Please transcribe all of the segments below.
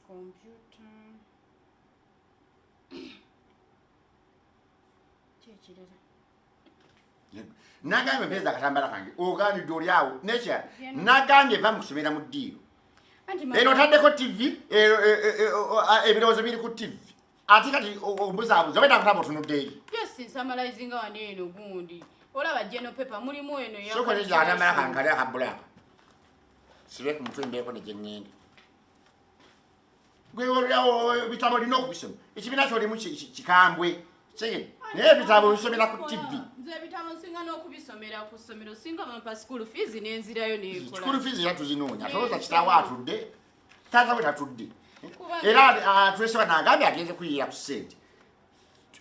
Computer. Nagambe mpeza katambala kange ogani doli awo nesha nagambe va mukusomera mu ddiiro eno taddeko TV ebirozo biri ku TV ati kati ombuzabuza wenda akutaba otunuddeeyo yes summarizing wano eno gundi olaba general paper mulimu eno ya soko ne katambala kange kali akabula sibe ku mutwe mbeko ne jengende gwe olyawo bitabo lino okubisoma ekibina kyo limu kikambwe Sige, naye bitabo bisomera ku TV. Nze bitabo singa n'okubisomera ku ssomero singa bampa school fees n'enzirayo n'ekola. School fees yatuzinoonya, toloza kitaawo atudde, taata we tatudde. Era tuleseba n'agambye agenze kuyiira ku ssente.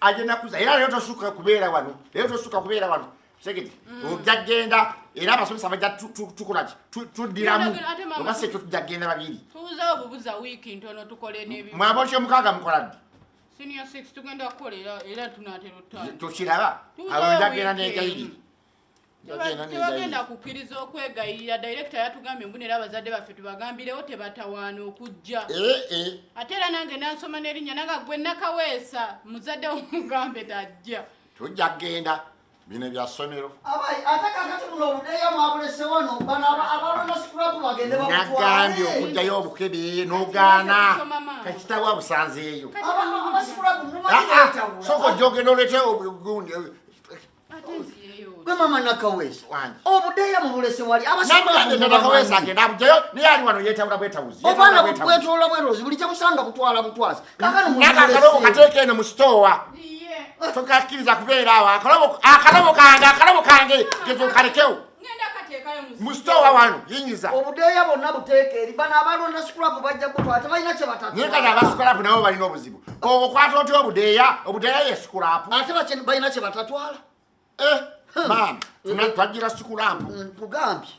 Agenda kuza, era leero tosukka kubeera wano. Segeti, ojja genda, era abasomesa bajja tukolaki, tuddiramu, oba se tujja genda babiri. Tubuza obubuza wiiki ntono tukole n'ebyo. Mwaboshe mukaaga mukoladde. Senior 6 tugenda kukolera era tunatera ttano. Tukiraba, abajja genda n'egayiri. Tebagenda kukkiriza okwegayirira director yatugambye mbunera abazadde baffe tubagambirewo tebatawaana okujja. Ate era nange nansoma n'erinnya naga gwe nakaweesa muzadde omugambe tajja. Tujja genda bino bya ssomero. Ate kakati buno obudeeya mwabulese wano bano abalonda scrap bagende bakutwale. Nagambye okuddayo obukebe n'ogaana kakitawo abusanzeeyo. Abascrap mumanyireetawo. Soko gyogenda oleeta obugundi. Gwe mama Nakaweesa obudeeya mubulese wali Nakaweesa agenda abuddeyo naye ali wano yeetawula bwetawuzi. Obaana bwetoola bwerozi buli kyemusanga butwala butwazi. Nakakalobo kateeka eno mu sitoowa. Tokakkiriza kubeera awo akalobo kange gezo kalekewo. Mu sitoowa wano yinyiza. Obudeeya bonna buteeka eri bano abalonda scrap bajja kutwala tebalina kye batatu. Naye kati abascrap nabo balina obuzibu. Okwata otya obudeeya ye scrap. Ate balina kye batatwala. Mama, tunatwagira scrap. Tugambye.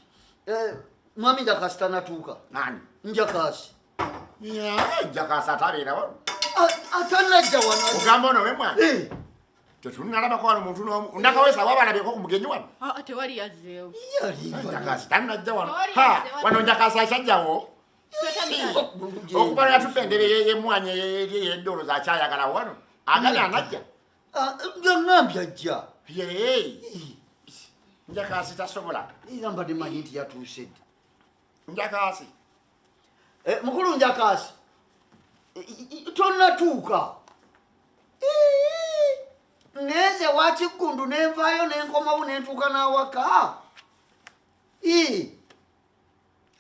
Mwami Njakasi tanatuuka. Nani? Njakasi. Njakasi atabeera wano. Atanajja wano. Ogamba ono we mwana? Tetunalabako wano muntu n'omu. Nakaweesa wabalabyeko ku mugenyi wano? Tewali yazzeewo. Njakasi tanajja wano. Wano Njakasi akyajjawo. Okuba yatudde endebe y'emmwanyi ey'eddoolo zakyayagala wano. Agani anajja. Ngambye ajja. Njakasi tasobola. Era mbadde manyi nti yatuuse dda. Njakasi. Mukulu Njakasi. Tonnatuuka. Ngenze wa Kiggundu nenvaayo nenkomawo nentuuka n'awaka.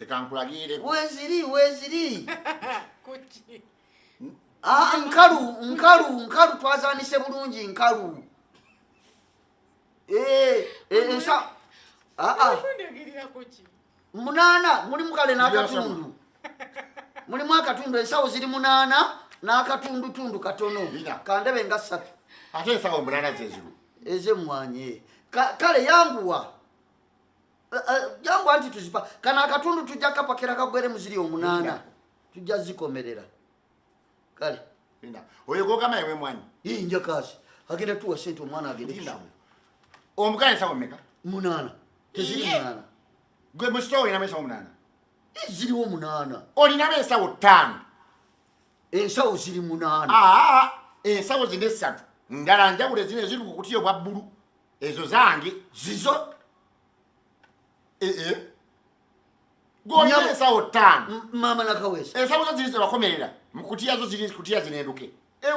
Leka nkulagire. Weeziri. Nkalu twazaanise bulungi nkalu. Munaana mulimu kale n'akatundu. Mulimu akatundu ensawo ziri 8 n'akatundu katono. Kandebe nga 3. Ate ensawo 8 zeziru. Ez'emmwanyi. Kale yanguwa. Yanguwa nti tuzipa. Kana akatundu tujja kapakira kagwere muziri 8. Tujja zikomerera. Kale. Oyo gogama yewe mwanyi. Njakasi. Agenda tuwa sente omwana agende kusoma. Omugale ensawo mmeka? 8. Teziri 8. Gwe mu store olinamu ensawo 8? Ziriwo 8. Olinamu ensawo 5. Ensawo ziri 8. Ensawo zine 3. Ndala njawulo zine ziri ku kutiyo bwa bbulu. Ezo zange zizo. Gwe ensawo 5. Mama Nakaweesa. Ensawo zo ziri zabakomerera. Mu kutiya zo ziri kutiya zineruke.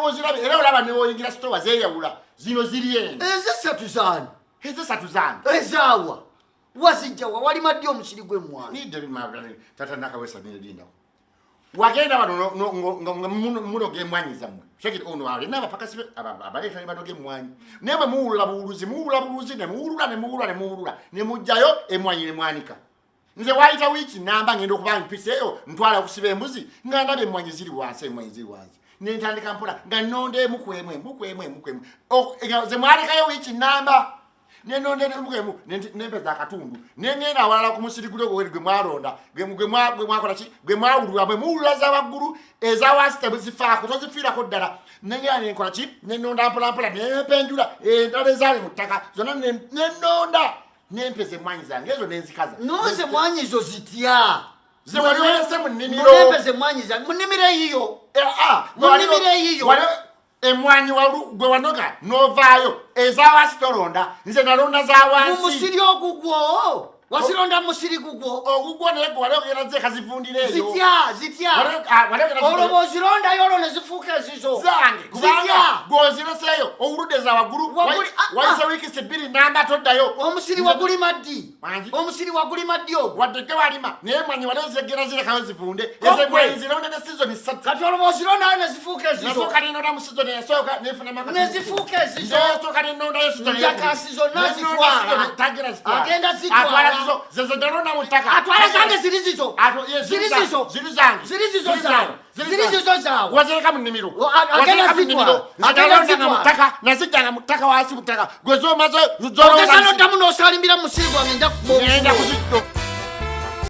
Ozirabe era olaba ne oyingira store zeeyawula. Zino ziri eno. Ezo 3 zani. Ezo 3 zange. Ezaawa. Wazijjawa wali maddi omusiri gw'emmwanyi. Nidde mabulani tata Nakaweesa nirindawo. Wagenda wano muno g'emmwanyi zammwe. Shekiti ono ali n'abapakasi abaleeta ne banoga emmwanyi. Naye bwe muwulula buluzi ne muwulula ne mujjayo emmwanyi ne mwanika. Nze waayita wiiki namba ngenda okuba mpiseeyo ntwala okusiba embuzi nga ndaba emmwanyi ziri wansi. Nentandika mpola nga nnonda mukwemu. Ze mwalekayo wiiki namba. Nenonde nemukwemu nempeza akatundu. Nengenda awalala ku musiri gwe mwalonda. Gwe mwakola ki? Gwe mwawulula bwe muwulula za waggulu eza wansi tebuzifaako tozifiirako ddala. Nengenda nenkola ki? Nenonda mpola nepenjula endala ezaali mu ttaka zonna nenonda nempeza emmwanyi zange ezo nenzikaza. Noze emmwanyi zo zitya? Zewaliyolese mu nnimiro. Mulembeze mmwanyi zange. Mu nnimiro eyiyo. Mu nnimiro eyiyo. Emmwanyi gwe wanoga n'ovaayo ezawasitolonda nze nalonda za wansi. Mu musiri ogugwo. Wasironda musiri gugwo. Ogugwo naye gwe wali ogenda ze kazivundira eyo. Zitya. Olwo ozirondayo olwo ne zifuuka ezizo. Zange kubanga gw'ozireseeyo owuludde za waggulu wayise wiiki 2 namba toddayo. Omusiri waguli maddi. Omusiri waguli maddi ogwo. Wadde ke walima naye emmwanyi wali ozegera zirekayo zivunde. Ezo emmwanyi zironda ne sizoni 3. Kati olwo ozirondayo ne zifuuka ezizo. Nasooka nenonda mu sizoni esooka nefunamu akati. Ne zifuuka ezizo. Nasooka nenondayo sizoni njakasi zonna zitwala. Tagera zitwala. Agenda zitwala. Zeze nalonda mu ttaka. Atwala zange ziri zizo. Ziri zizo. Ziri zange. Ziri zizo zaawe. Ziri zizo zaawe. Wazireka mu nnimiro. Agenda zitwala. Nalonda mu ttaka nazijjanga mu ttaka wansi mu ttaka. Gwe zoomaze zolowooza. Ogeza n'oddamu n'osalimbira mu musiri gwange nja kukuba. Ngenda kuzitto.